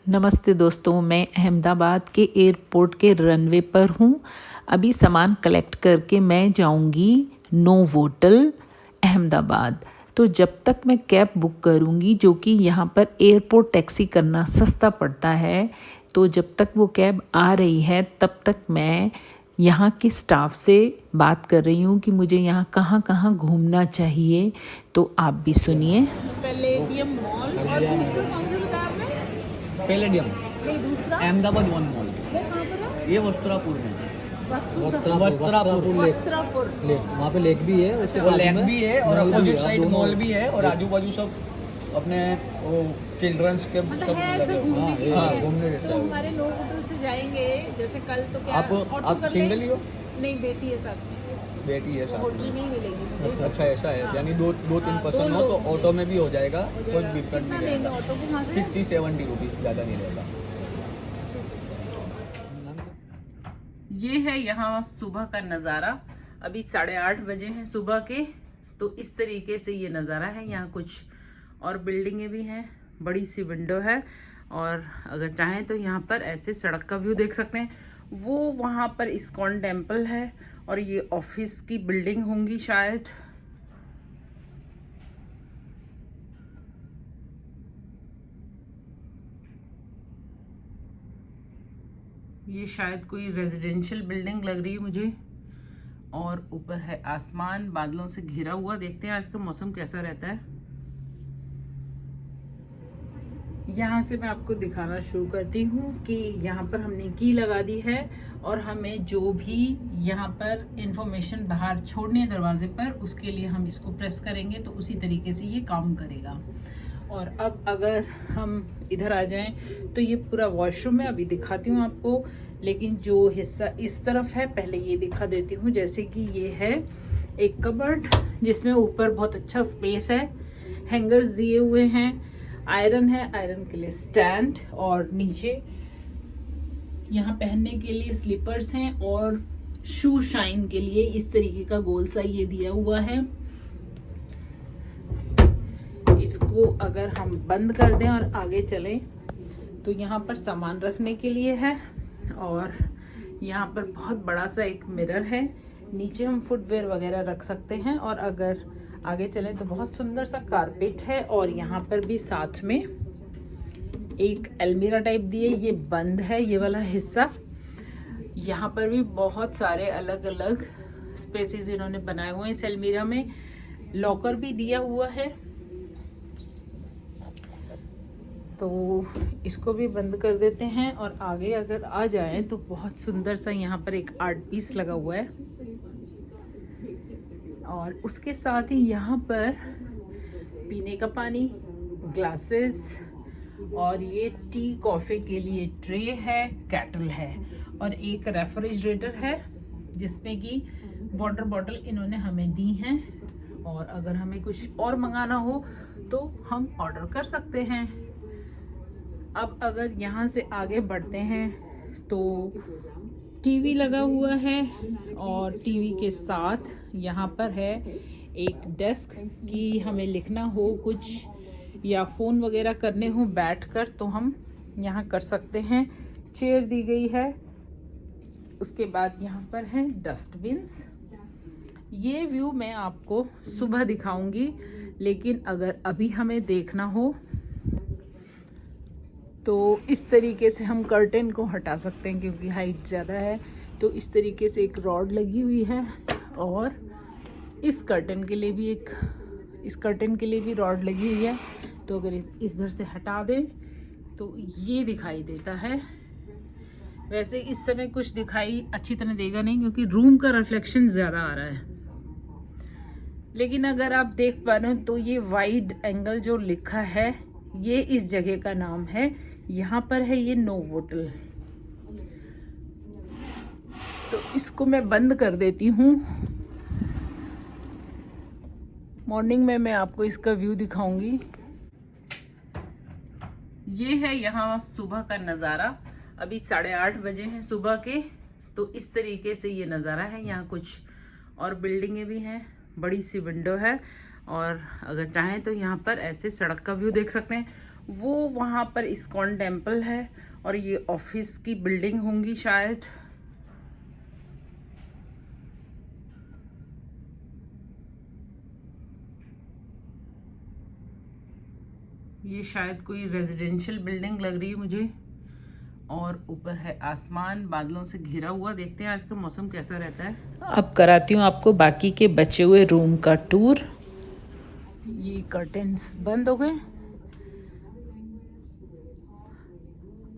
नमस्ते दोस्तों, मैं अहमदाबाद के एयरपोर्ट के रनवे पर हूँ। अभी सामान कलेक्ट करके मैं जाऊँगी नोवोटल अहमदाबाद। तो जब तक मैं कैब बुक करूँगी, जो कि यहाँ पर एयरपोर्ट टैक्सी करना सस्ता पड़ता है, तो जब तक वो कैब आ रही है तब तक मैं यहाँ के स्टाफ से बात कर रही हूँ कि मुझे यहाँ कहाँ कहाँ घूमना चाहिए। तो आप भी सुनिए। पैलेडियम मॉल और दूसरा कौन सा बताया आपने? पैलेडियम नहीं, दूसरा अहमदाबाद वन मॉल, वो कहाँ पर है? ये वस्त्रापुर में। वस्त्रापुर। वहाँ पे लेक भी है, उसके वो लेक बाजू में भी है और मॉल भी अपोजिट है, साइड दोनों मॉल भी है और आजू बाजू सब अपने वो चिल्ड्रंस के मतलब सब है ऐसे लगे हुए घूमने हैं। के हाँ, लिए। घूमने जैसा तो है। हमारे नोवोटल से जाएंगे, जैसे कल तो क्या आप ऑटो कर सिंगल लें? ही हो? नहीं, बेटी है साथ में। बेटी है साथ होटल में। में ही मिलेगी मुझे। अच्छा, ऐसा है। हाँ। यानी दो तीन हाँ, पर्सन दो हो तो लोग हैं। ऑटो में भी हो जाएगा, हो कोई जाएगा। डिफरेंट कितना नहीं लेंगे रहेगा। ऑटो को वहाँ से? 60-70 रुपीज़, ज़्यादा नहीं रहेगा। ये है यहाँ सुबह का नज़ारा। अभी 8:30 बजे हैं सुबह के। तो इस तरीके से ये नज़ारा है। यहाँ कुछ और बिल्डिंगें भी हैं, बड़ी सी विंडो है, और अगर चाहें तो यहाँ पर ऐसे सड़क का व्यू देख सकते हैं। वो वहाँ पर इस्कॉन टेम्पल है और ये ऑफिस की बिल्डिंग होंगी शायद। ये शायद कोई रेजिडेंशियल बिल्डिंग लग रही है मुझे। और ऊपर है आसमान बादलों से घिरा हुआ। देखते हैं आज का मौसम कैसा रहता है। यहाँ से मैं आपको दिखाना शुरू करती हूँ कि यहाँ पर हमने की लगा दी है, और हमें जो भी यहाँ पर इंफॉर्मेशन बाहर छोड़नी है दरवाजे पर, उसके लिए हम इसको प्रेस करेंगे तो उसी तरीके से ये काम करेगा। और अब अगर हम इधर आ जाएं तो ये पूरा वॉशरूम है, अभी दिखाती हूँ आपको। लेकिन जो हिस्सा इस तरफ है पहले ये दिखा देती हूँ। जैसे कि ये है एक कबर्ड जिसमें ऊपर बहुत अच्छा स्पेस है, हैंगर्स दिए हुए हैं, आयरन है, आयरन के लिए स्टैंड, और नीचे यहाँ पहनने के लिए स्लीपर्स हैं, और शू शाइन के लिए इस तरीके का गोल सा ये दिया हुआ है। इसको अगर हम बंद कर दें और आगे चलें तो यहाँ पर सामान रखने के लिए है, और यहाँ पर बहुत बड़ा सा एक मिरर है। नीचे हम फुटवेयर वगैरह रख सकते हैं, और अगर आगे चलें तो बहुत सुंदर सा कारपेट है, और यहाँ पर भी साथ में एक अलमीरा टाइप दी है। ये बंद है ये वाला हिस्सा। यहाँ पर भी बहुत सारे अलग अलग स्पेसेस इन्होंने बनाए हुए हैं। इस अलमीरा में लॉकर भी दिया हुआ है, तो इसको भी बंद कर देते हैं। और आगे अगर आ जाएं तो बहुत सुंदर सा यहाँ पर एक आर्ट पीस लगा हुआ है, और उसके साथ ही यहाँ पर पीने का पानी, ग्लासेस, और ये टी कॉफ़ी के लिए ट्रे है, केटल है, और एक रेफ्रिजरेटर है जिसमें कि वाटर बॉटल इन्होंने हमें दी हैं। और अगर हमें कुछ और मंगाना हो तो हम ऑर्डर कर सकते हैं। अब अगर यहाँ से आगे बढ़ते हैं तो टीवी लगा हुआ है, और टीवी के साथ यहाँ पर है एक डेस्क कि हमें लिखना हो कुछ या फ़ोन वगैरह करने हो बैठकर तो हम यहाँ कर सकते हैं। चेयर दी गई है। उसके बाद यहाँ पर हैं डस्टबिन्स। ये व्यू मैं आपको सुबह दिखाऊंगी, लेकिन अगर अभी हमें देखना हो तो इस तरीके से हम कर्टेन को हटा सकते हैं, क्योंकि हाइट ज़्यादा है। तो इस तरीके से एक रॉड लगी हुई है, और इस कर्टेन के लिए भी रॉड लगी हुई है। तो अगर इधर से हटा दें तो ये दिखाई देता है। वैसे इस समय कुछ दिखाई अच्छी तरह देगा नहीं, क्योंकि रूम का रिफ्लेक्शन ज़्यादा आ रहा है। लेकिन अगर आप देख पा रहे हो तो ये वाइड एंगल जो लिखा है, ये इस जगह का नाम है। यहाँ पर है ये नोवोटल। तो इसको मैं बंद कर देती हूँ। मॉर्निंग में मैं आपको इसका व्यू दिखाऊंगी। ये है यहाँ सुबह का नज़ारा। अभी 8:30 बजे हैं सुबह के। तो इस तरीके से ये नज़ारा है। यहाँ कुछ और बिल्डिंगें भी हैं, बड़ी सी विंडो है, और अगर चाहें तो यहाँ पर ऐसे सड़क का व्यू देख सकते हैं। वो वहाँ पर इस्कॉन टेम्पल है और ये ऑफिस की बिल्डिंग होंगी शायद। ये शायद कोई रेजिडेंशियल बिल्डिंग लग रही है मुझे। और ऊपर है आसमान बादलों से घिरा हुआ। देखते हैं आज का मौसम कैसा रहता है। अब कराती हूँ आपको बाकी के बचे हुए रूम का टूर। ये कर्टेन्स बंद हो गए।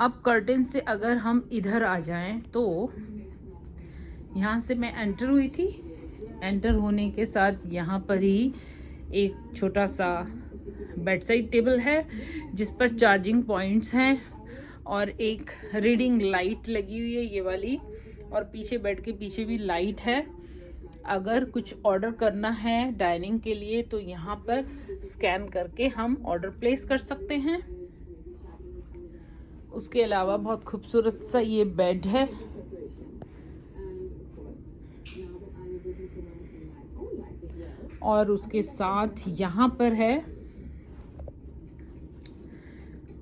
अब कर्टेन से अगर हम इधर आ जाएं तो यहाँ से मैं एंटर हुई थी। एंटर होने के साथ यहाँ पर ही एक छोटा सा बेड साइड टेबल है जिस पर चार्जिंग पॉइंट्स हैं और एक रीडिंग लाइट लगी हुई है ये वाली, और पीछे बेड के पीछे भी लाइट है। अगर कुछ ऑर्डर करना है डाइनिंग के लिए तो यहाँ पर स्कैन करके हम ऑर्डर प्लेस कर सकते हैं। उसके अलावा बहुत खूबसूरत सा ये बेड है। और उसके साथ यहाँ पर है,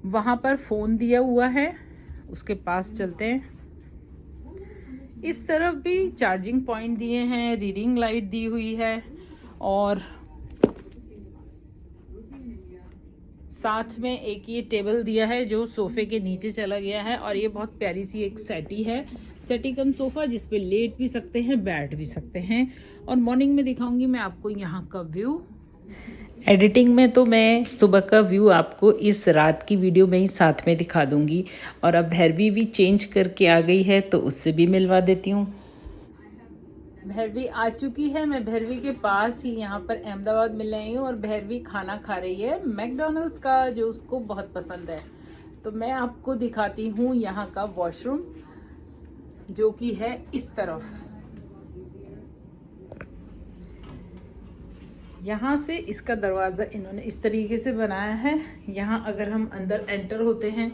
वहाँ पर फ़ोन दिया हुआ है, उसके पास चलते हैं। इस तरफ भी चार्जिंग पॉइंट दिए हैं, रीडिंग लाइट दी हुई है और साथ में एक ये टेबल दिया है जो सोफे के नीचे चला गया है। और ये बहुत प्यारी सी एक सेटी है, सेटी कम सोफा, जिस पे लेट भी सकते हैं बैठ भी सकते हैं। और मॉर्निंग में दिखाऊंगी मैं आपको यहाँ का व्यू। एडिटिंग में तो मैं सुबह का व्यू आपको इस रात की वीडियो में ही साथ में दिखा दूंगी। और अब भैरवी भी चेंज करके आ गई है तो उससे भी मिलवा देती हूँ। भैरवी आ चुकी है। मैं भैरवी के पास ही यहाँ पर अहमदाबाद मिल रही हूँ और भैरवी खाना खा रही है मैकडॉनल्ड्स का, जो उसको बहुत पसंद है। तो मैं आपको दिखाती हूँ यहाँ का वॉशरूम, जो कि है इस तरफ। यहाँ से इसका दरवाज़ा इन्होंने इस तरीके से बनाया है। यहाँ अगर हम अंदर एंटर होते हैं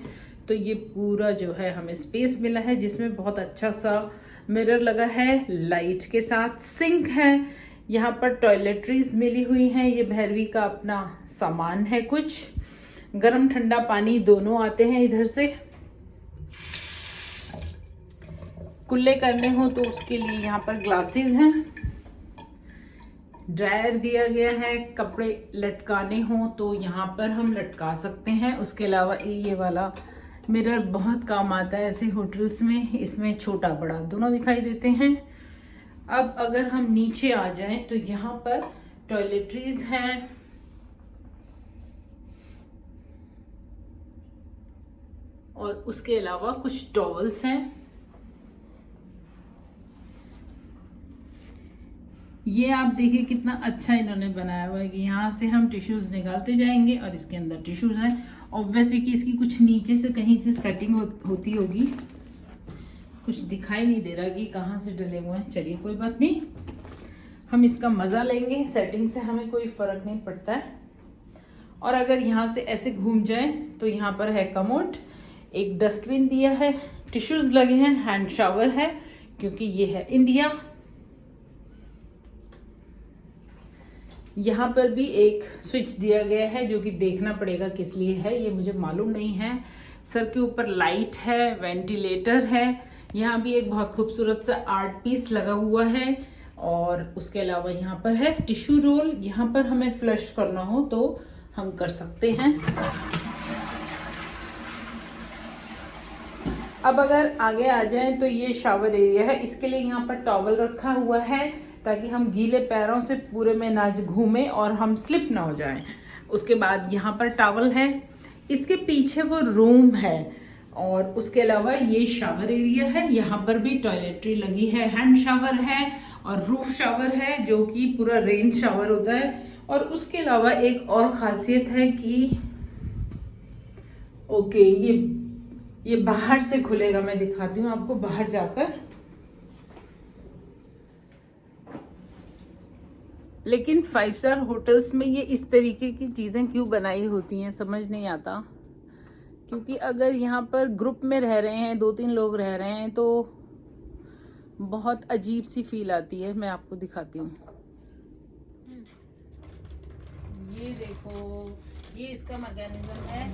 तो ये पूरा जो है हमें स्पेस मिला है, जिसमें बहुत अच्छा सा मिरर लगा है, लाइट के साथ सिंक है। यहाँ पर टॉयलेटरीज मिली हुई हैं। ये भैरवी का अपना सामान है, कुछ गर्म ठंडा पानी दोनों आते हैं इधर से। कुल्ले करने हो तो उसके लिए यहाँ पर ग्लासेस हैं। ड्रायर दिया गया है, कपड़े लटकाने हो तो यहाँ पर हम लटका सकते हैं। उसके अलावा ये वाला मिरर बहुत काम आता है ऐसे होटल्स में, इसमें छोटा बड़ा दोनों दिखाई देते हैं। अब अगर हम नीचे आ जाएं तो यहाँ पर टॉयलेटरीज हैं, और उसके अलावा कुछ टॉवल्स हैं। ये आप देखिए कितना अच्छा इन्होंने बनाया हुआ है कि यहाँ से हम टिश्यूज निकालते जाएंगे और इसके अंदर टिश्यूज हैं। ऑब्वियसली कि इसकी कुछ नीचे से कहीं से सेटिंग होती होगी, कुछ दिखाई नहीं दे रहा कि कहाँ से डले हुए हैं। चलिए कोई बात नहीं, हम इसका मज़ा लेंगे। सेटिंग से हमें कोई फ़र्क नहीं पड़ता है। और अगर यहाँ से ऐसे घूम जाए तो यहाँ पर है कमोड, एक डस्टबिन दिया है, टिश्यूज लगे हैं, हैंड शावर है क्योंकि ये है इंडिया। यहाँ पर भी एक स्विच दिया गया है जो कि देखना पड़ेगा किस लिए है, ये मुझे मालूम नहीं है। सर के ऊपर लाइट है, वेंटिलेटर है। यहाँ भी एक बहुत खूबसूरत सा आर्ट पीस लगा हुआ है। और उसके अलावा यहाँ पर है टिश्यू रोल। यहाँ पर हमें फ्लश करना हो तो हम कर सकते हैं। अब अगर आगे आ जाएं तो ये शावर एरिया है। इसके लिए यहाँ पर टॉवल रखा हुआ है ताकि हम गीले पैरों से पूरे में ना घूमें और हम स्लिप ना हो जाएं। उसके बाद यहाँ पर टॉवल है, इसके पीछे वो रूम है। और उसके अलावा ये शावर एरिया है, यहाँ पर भी टॉयलेटरी लगी है, हैंड शावर है और रूफ शावर है जो कि पूरा रेन शावर होता है। और उसके अलावा एक और खासियत है कि ओके ये बाहर से खुलेगा, मैं दिखाती हूँ आपको बाहर जाकर। लेकिन 5 स्टार होटल्स में ये इस तरीके की चीज़ें क्यों बनाई होती हैं समझ नहीं आता। क्योंकि अगर यहाँ पर ग्रुप में रह रहे हैं, 2-3 लोग रह रहे हैं तो बहुत अजीब सी फील आती है। मैं आपको दिखाती हूँ, ये देखो, ये इसका मैकेनिज्म है।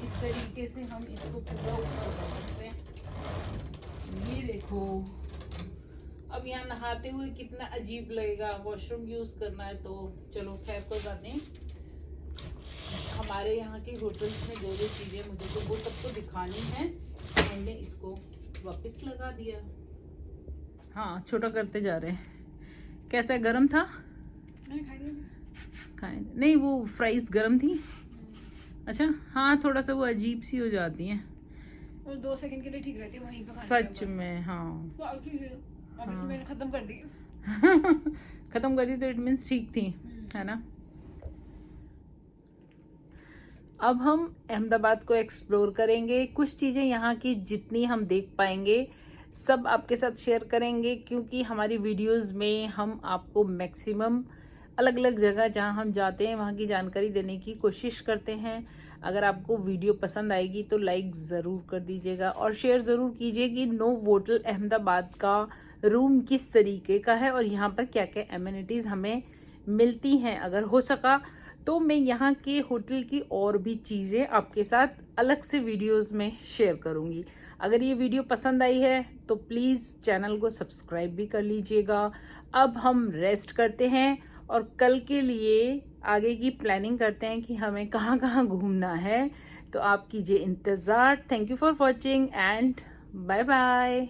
इस तरीके से हम इसको पूरा ऊपर कर सकते हैं। ये देखो, अब यहाँ नहाते हुए कितना अजीब लगेगा, वॉशरूम यूज करना है तो चलो खैर कोई बात नहीं। हमारे यहाँ के होटल्स में जो चीजें मुझे तो वो सबको दिखानी है, मैंने इसको वापस लगा दिया। हाँ, छोटा करते जा रहे हैं। कैसा गरम था? खाए नहीं, वो फ्राइज गरम थी। अच्छा हाँ, थोड़ा सा वो अजीब सी हो जाती हैं, और 2 सेकंड के लिए ठीक रहती है वहीं पे खाने सच के बाद। में। हाँ तो अभी मैंने खत्म कर दी। खत्म कर दी तो इट मीन्स ठीक थी, है ना। अब हम अहमदाबाद को एक्सप्लोर करेंगे। कुछ चीज़ें यहाँ की जितनी हम देख पाएंगे सब आपके साथ शेयर करेंगे, क्योंकि हमारी वीडियोस में हम आपको मैक्सिमम अलग अलग जगह जहाँ हम जाते हैं वहाँ की जानकारी देने की कोशिश करते हैं। अगर आपको वीडियो पसंद आएगी तो लाइक ज़रूर कर दीजिएगा और शेयर ज़रूर कीजिए कि नोवोटल अहमदाबाद का रूम किस तरीके का है और यहाँ पर क्या क्या एमिनिटीज़ हमें मिलती हैं। अगर हो सका तो मैं यहाँ के होटल की और भी चीज़ें आपके साथ अलग से वीडियोस में शेयर करूँगी। अगर ये वीडियो पसंद आई है तो प्लीज़ चैनल को सब्सक्राइब भी कर लीजिएगा। अब हम रेस्ट करते हैं और कल के लिए आगे की प्लानिंग करते हैं कि हमें कहाँ कहाँ घूमना है। तो आप कीजिए इंतज़ार। Thank you for watching and bye bye.